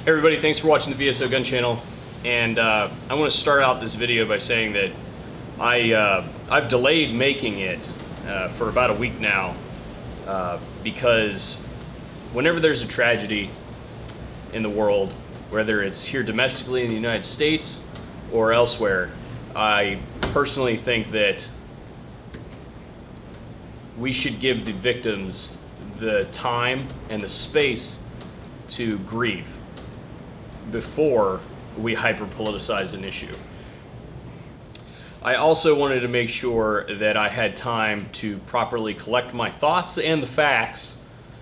Hey everybody, thanks for watching the VSO Gun Channel, and I want to start out this video by saying that I've delayed making it for about a week now because whenever there's a tragedy in the world, whether it's here domestically in the United States or elsewhere, I personally think that we should give the victims the time and the space to grieve before we hyper-politicize an issue. I also wanted to make sure that I had time to properly collect my thoughts and the facts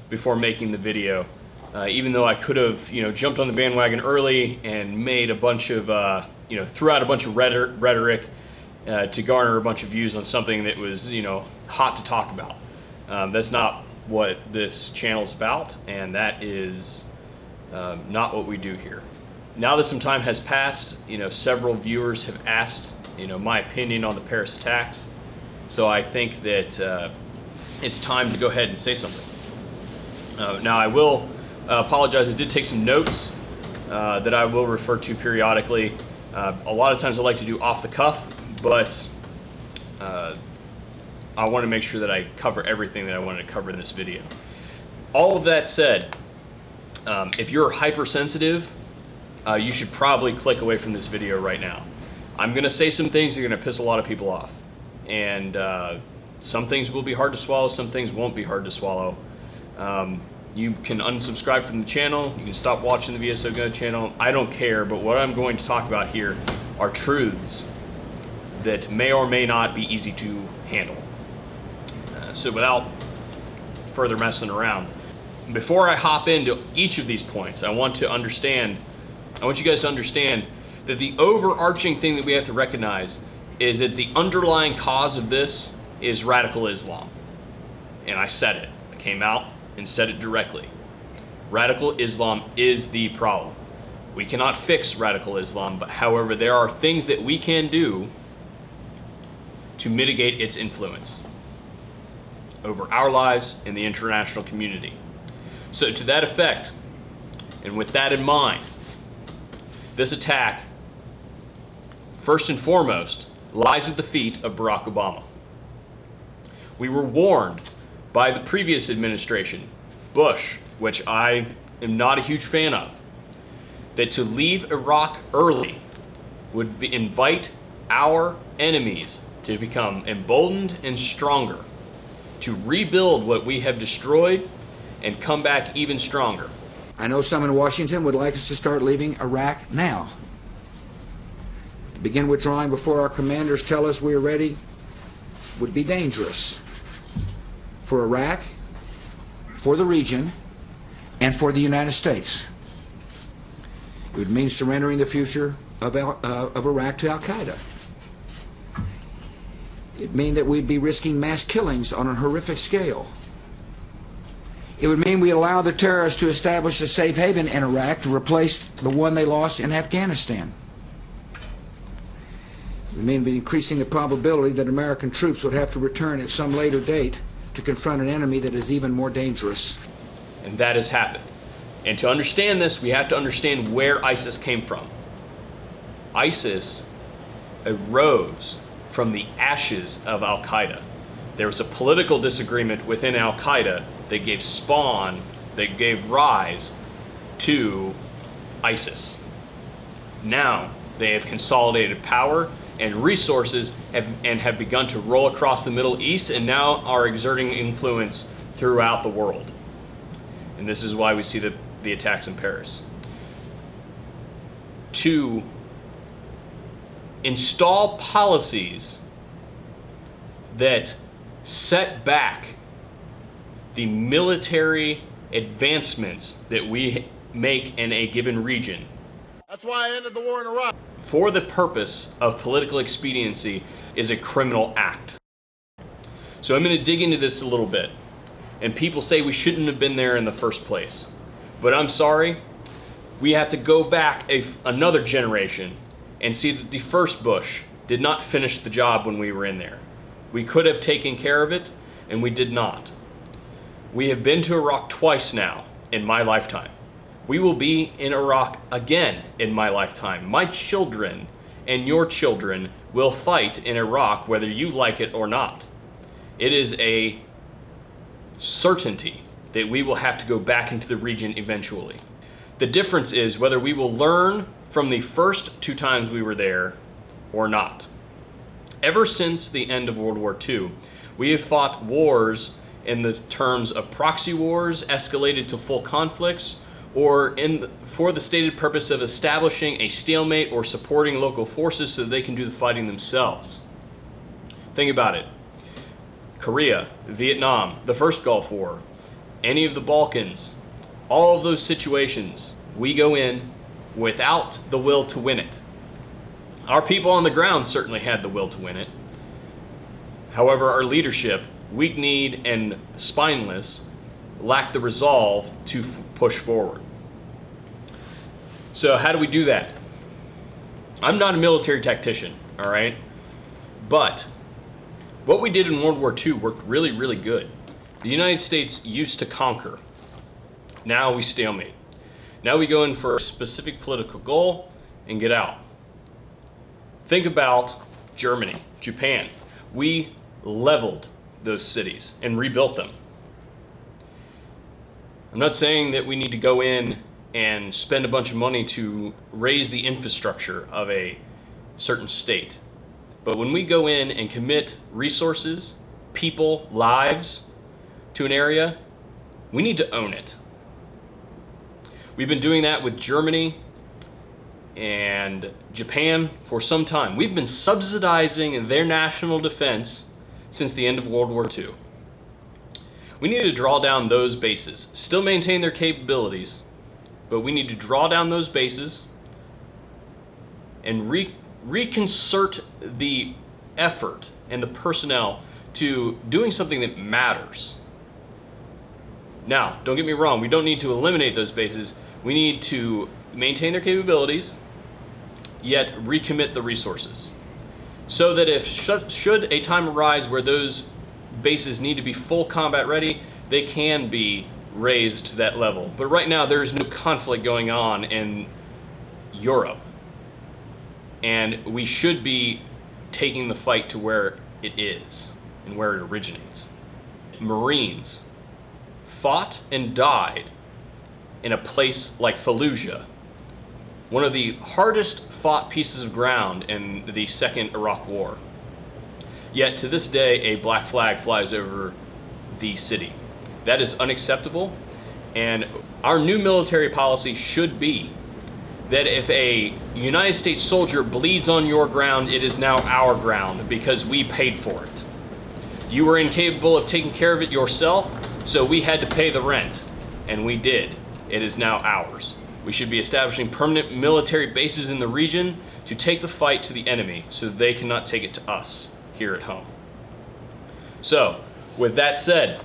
before making the video. Even though I could have, jumped on the bandwagon early and made a bunch of, threw out a bunch of rhetoric to garner a bunch of views on something that was, hot to talk about. That's not what this channel is about, and that is not what we do here. Now that some time has passed, several viewers have asked, my opinion on the Paris attacks. So I think that it's time to go ahead and say something. Now I will apologize. I did take some notes that I will refer to periodically. A lot of times I like to do off the cuff, but I want to make sure that I cover everything that I wanted to cover in this video. All of that said, if you're hypersensitive, you should probably click away from this video right now. I'm going to say some things that are going to piss a lot of people off. And some things will be hard to swallow, some things won't be hard to swallow. You can unsubscribe from the channel, you can stop watching the VSO Gun Channel, I don't care, but what I'm going to talk about here are truths that may or may not be easy to handle. So without further messing around, before I hop into each of these points, I want you guys to understand that the overarching thing that we have to recognize is that the underlying cause of this is radical Islam. And I said it. I came out and said it directly. Radical Islam is the problem. We cannot fix radical Islam, but however, there are things that we can do to mitigate its influence over our lives and the international community. So to that effect, and with that in mind, this attack, first and foremost, lies at the feet of Barack Obama. We were warned by the previous administration, Bush, which I am not a huge fan of, that to leave Iraq early would invite our enemies to become emboldened and stronger, to rebuild what we have destroyed and come back even stronger. I know some in Washington would like us to start leaving Iraq now. To begin withdrawing before our commanders tell us we are ready would be dangerous for Iraq, for the region, and for the United States. It would mean surrendering the future of Iraq to Al-Qaeda. It would mean that we'd be risking mass killings on a horrific scale. It would mean we allow the terrorists to establish a safe haven in Iraq to replace the one they lost in Afghanistan. It would mean increasing the probability that American troops would have to return at some later date to confront an enemy that is even more dangerous. And that has happened. And to understand this, we have to understand where ISIS came from. ISIS arose from the ashes of Al-Qaeda. There was a political disagreement within Al-Qaeda that gave spawn, that gave rise to ISIS. Now they have consolidated power and resources and have begun to roll across the Middle East and now are exerting influence throughout the world. And this is why we see the attacks in Paris. To install policies that set back the military advancements that we make in a given region. That's why I ended the war in Iraq. For the purpose of political expediency is a criminal act. So I'm going to dig into this a little bit. And people say we shouldn't have been there in the first place. But I'm sorry, we have to go back another generation and see that the first Bush did not finish the job when we were in there. We could have taken care of it, and we did not. We have been to Iraq twice now in my lifetime. We will be in Iraq again in my lifetime. My children and your children will fight in Iraq whether you like it or not. It is a certainty that we will have to go back into the region eventually. The difference is whether we will learn from the first 2 times we were there or not. Ever since the end of World War II, we have fought wars in the terms of proxy wars escalated to full conflicts, or for the stated purpose of establishing a stalemate or supporting local forces so they can do the fighting themselves. Think about it. Korea, Vietnam, the first Gulf War, any of the Balkans, all of those situations, we go in without the will to win it. Our people on the ground certainly had the will to win it. However, our leadership, weak-kneed and spineless, lacked the resolve to push forward. So how do we do that? I'm not a military tactician, all right? But what we did in World War II worked really, really good. The United States used to conquer. Now we stalemate. Now we go in for a specific political goal and get out. Think about Germany, Japan. We leveled those cities and rebuilt them. I'm not saying that we need to go in and spend a bunch of money to raise the infrastructure of a certain state. But when we go in and commit resources, people, lives to an area, we need to own it. We've been doing that with Germany and Japan for some time. We've been subsidizing their national defense since the end of World War II. We need to draw down those bases, still maintain their capabilities, but we need to draw down those bases and reconcert the effort and the personnel to doing something that matters. Now, don't get me wrong, we don't need to eliminate those bases. We need to maintain their capabilities, yet recommit the resources. So that if should a time arise where those bases need to be full combat ready, they can be raised to that level. But right now there is no conflict going on in Europe, and we should be taking the fight to where it is and where it originates. Marines fought and died in a place like Fallujah, one of the hardest fought pieces of ground in the Second Iraq War. Yet to this day, a black flag flies over the city. That is unacceptable, and our new military policy should be that if a United States soldier bleeds on your ground, it is now our ground because we paid for it. You were incapable of taking care of it yourself, so we had to pay the rent, and we did. It is now ours. We should be establishing permanent military bases in the region to take the fight to the enemy so they cannot take it to us here at home. So, with that said,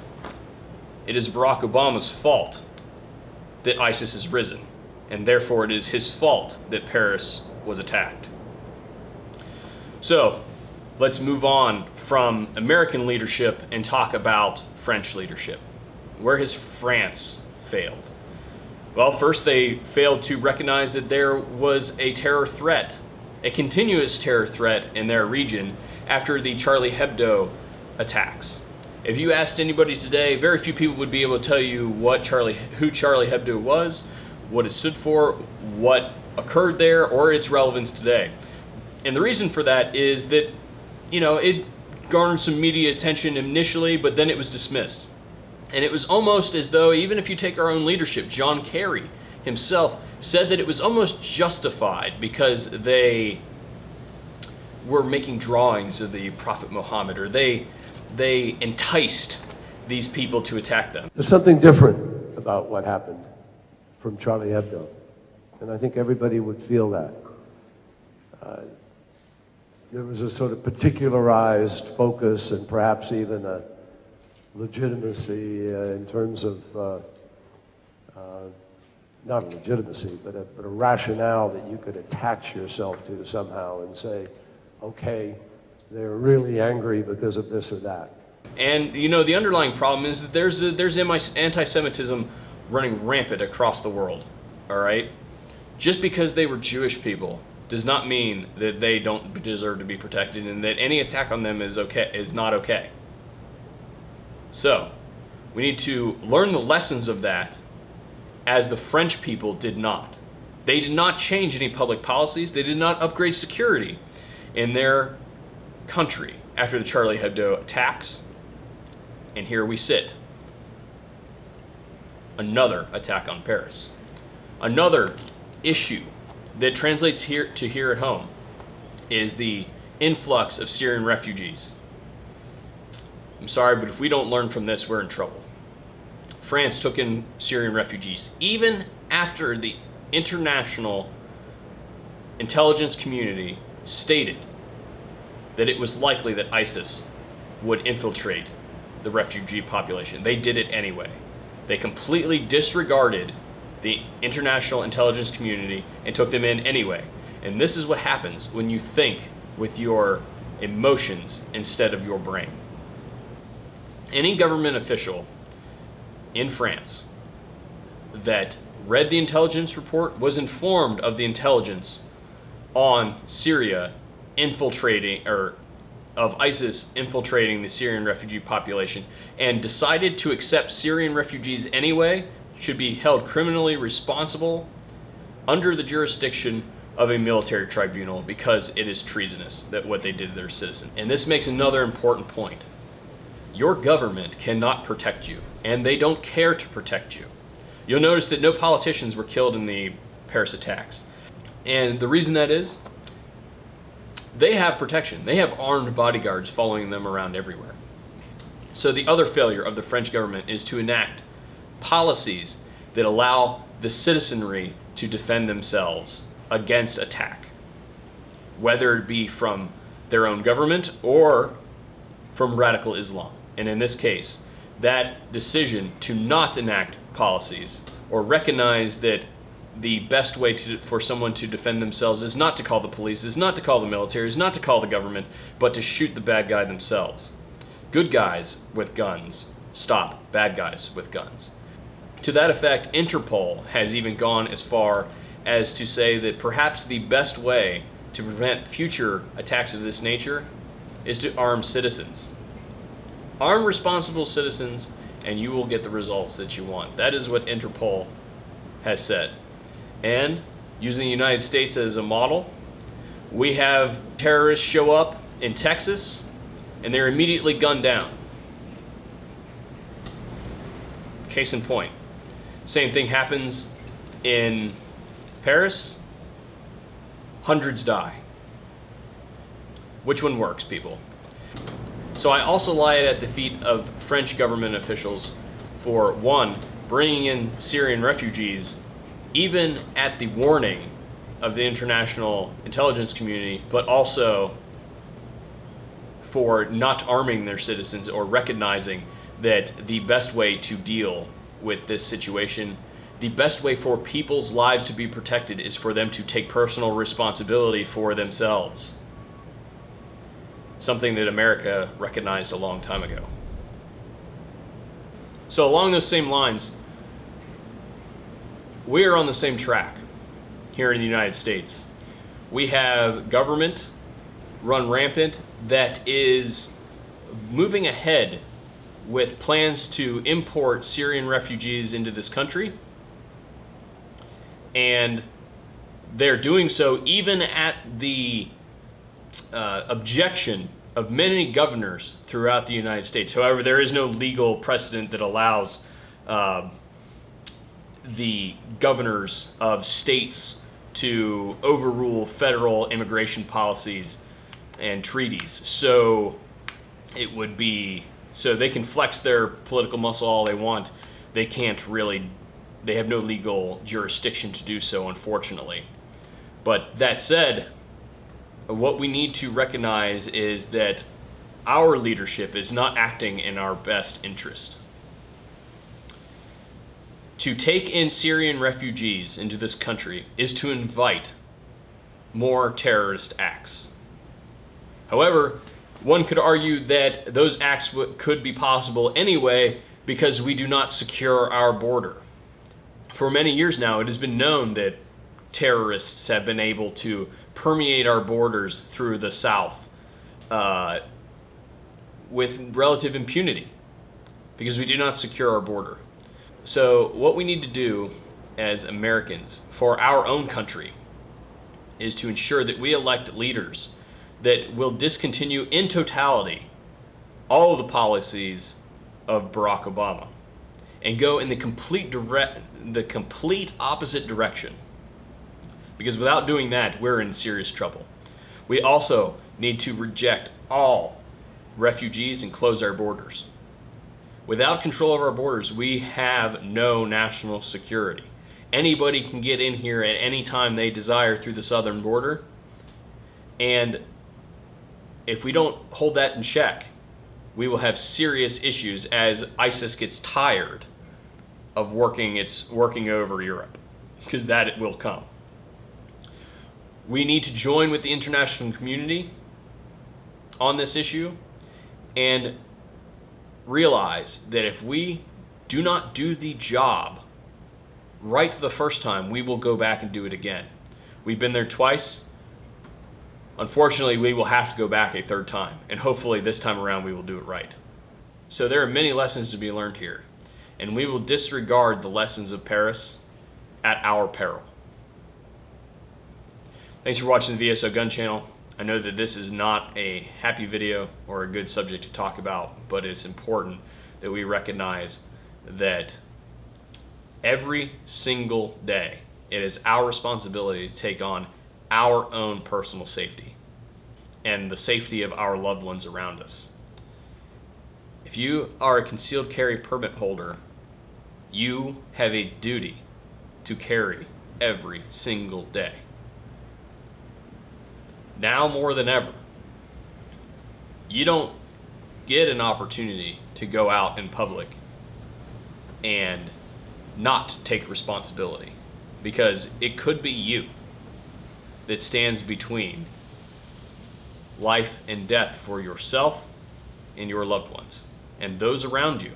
it is Barack Obama's fault that ISIS has risen, and therefore it is his fault that Paris was attacked. So, let's move on from American leadership and talk about French leadership. Where has France failed? Well, first they failed to recognize that there was a terror threat, a continuous terror threat in their region after the Charlie Hebdo attacks. If you asked anybody today, very few people would be able to tell you who Charlie Hebdo was, what it stood for, what occurred there, or its relevance today. And the reason for that is that, it garnered some media attention initially, but then it was dismissed. And it was almost as though, even if you take our own leadership, John Kerry himself said that it was almost justified because they were making drawings of the Prophet Muhammad, or they enticed these people to attack them. There's something different about what happened from Charlie Hebdo, and I think everybody would feel that. There was a sort of particularized focus and perhaps even a legitimacy in terms of, not a legitimacy, but a rationale that you could attach yourself to somehow and say, okay, they're really angry because of this or that. And the underlying problem is that there's anti-Semitism running rampant across the world. all right? Just because they were Jewish people does not mean that they don't deserve to be protected and that any attack on them is not okay. So, we need to learn the lessons of that, as the French people did not. They did not change any public policies. They did not upgrade security in their country after the Charlie Hebdo attacks. And here we sit. Another attack on Paris. Another issue that translates here at home is the influx of Syrian refugees. I'm sorry, but if we don't learn from this, we're in trouble. France took in Syrian refugees even after the international intelligence community stated that it was likely that ISIS would infiltrate the refugee population. They did it anyway. They completely disregarded the international intelligence community and took them in anyway. And this is what happens when you think with your emotions instead of your brain. Any government official in France that read the intelligence report was informed of the intelligence on Syria infiltrating, or of ISIS infiltrating the Syrian refugee population, and decided to accept Syrian refugees anyway, should be held criminally responsible under the jurisdiction of a military tribunal, because it is treasonous that what they did to their citizens. And this makes another important point. Your government cannot protect you, and they don't care to protect you. You'll notice that no politicians were killed in the Paris attacks. And the reason that is, they have protection. They have armed bodyguards following them around everywhere. So the other failure of the French government is to enact policies that allow the citizenry to defend themselves against attack, whether it be from their own government or from radical Islam. And in this case, that decision to not enact policies or recognize that the best way for someone to defend themselves is not to call the police, is not to call the military, is not to call the government, but to shoot the bad guy themselves. Good guys with guns stop bad guys with guns. To that effect, Interpol has even gone as far as to say that perhaps the best way to prevent future attacks of this nature is to arm citizens. Arm responsible citizens and you will get the results that you want. That is what Interpol has said. And using the United States as a model, we have terrorists show up in Texas and they're immediately gunned down. Case in point. Same thing happens in Paris. Hundreds die. Which one works, people? So I also lie at the feet of French government officials for, one, bringing in Syrian refugees even at the warning of the international intelligence community, but also for not arming their citizens or recognizing that the best way to deal with this situation, the best way for people's lives to be protected is for them to take personal responsibility for themselves. Something that America recognized a long time ago. So along those same lines, we are on the same track here in the United States. We have government run rampant that is moving ahead with plans to import Syrian refugees into this country. And they're doing so even at the objection of many governors throughout the United States. However, there is no legal precedent that allows the governors of states to overrule federal immigration policies and treaties. So it would be, so they can flex their political muscle all they want. They can't really, they have no legal jurisdiction to do so, unfortunately. But that said, what we need to recognize is that our leadership is not acting in our best interest. To take in Syrian refugees into this country is to invite more terrorist acts. However, one could argue that those acts could be possible anyway because we do not secure our border. For many years now, it has been known that terrorists have been able to permeate our borders through the South with relative impunity because we do not secure our border. So what we need to do as Americans for our own country is to ensure that we elect leaders that will discontinue in totality all of the policies of Barack Obama and go in the complete opposite direction. Because without doing that, we're in serious trouble. We also need to reject all refugees and close our borders. Without control of our borders, we have no national security. Anybody can get in here at any time they desire through the southern border. And if we don't hold that in check, we will have serious issues as ISIS gets tired of working over Europe, because that it will come. We need to join with the international community on this issue and realize that if we do not do the job right the first time, we will go back and do it again. We've been there twice. Unfortunately, we will have to go back a third time, and hopefully this time around we will do it right. So there are many lessons to be learned here, and we will disregard the lessons of Paris at our peril. Thanks for watching the VSO Gun Channel. I know that this is not a happy video or a good subject to talk about, but it's important that we recognize that every single day it is our responsibility to take on our own personal safety and the safety of our loved ones around us. If you are a concealed carry permit holder, you have a duty to carry every single day. Now more than ever, you don't get an opportunity to go out in public and not take responsibility, because it could be you that stands between life and death for yourself and your loved ones and those around you.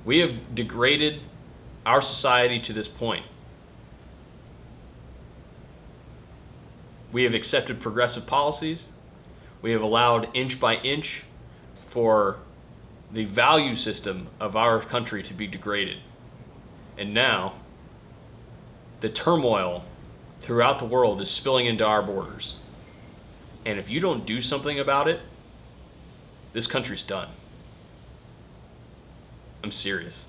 We have degraded our society to this point. We have accepted progressive policies. We have allowed inch by inch for the value system of our country to be degraded. And now the turmoil throughout the world is spilling into our borders. And if you don't do something about it, this country's done. I'm serious.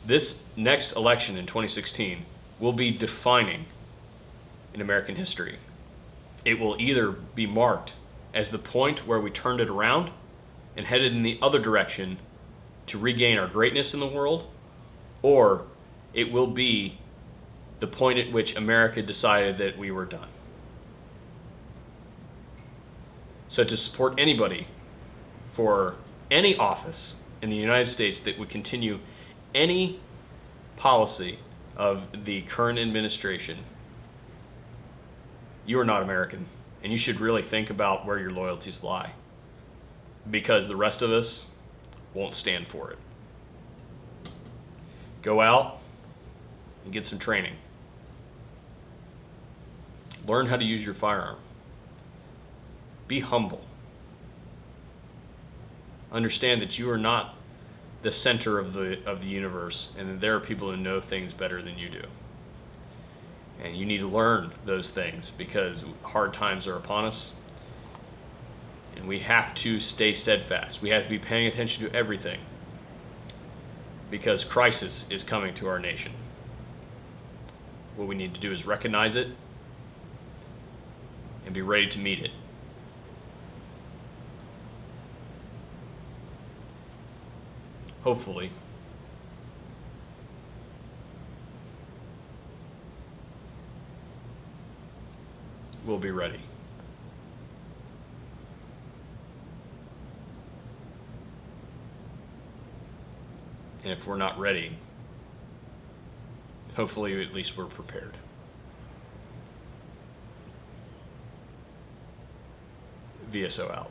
This next election in 2016 will be defining in American history. It will either be marked as the point where we turned it around and headed in the other direction to regain our greatness in the world, or it will be the point at which America decided that we were done. So to support anybody for any office in the United States that would continue any policy of the current administration, you are not American, and you should really think about where your loyalties lie, because the rest of us won't stand for it. Go out and get some training. Learn how to use your firearm. Be humble. Understand that you are not the center of the universe, and that there are people who know things better than you do. And you need to learn those things, because hard times are upon us, and we have to stay steadfast. We have to be paying attention to everything, because crisis is coming to our nation. What we need to do is recognize it and be ready to meet it. Hopefully, we'll be ready. And if we're not ready, hopefully at least we're prepared. VSO out.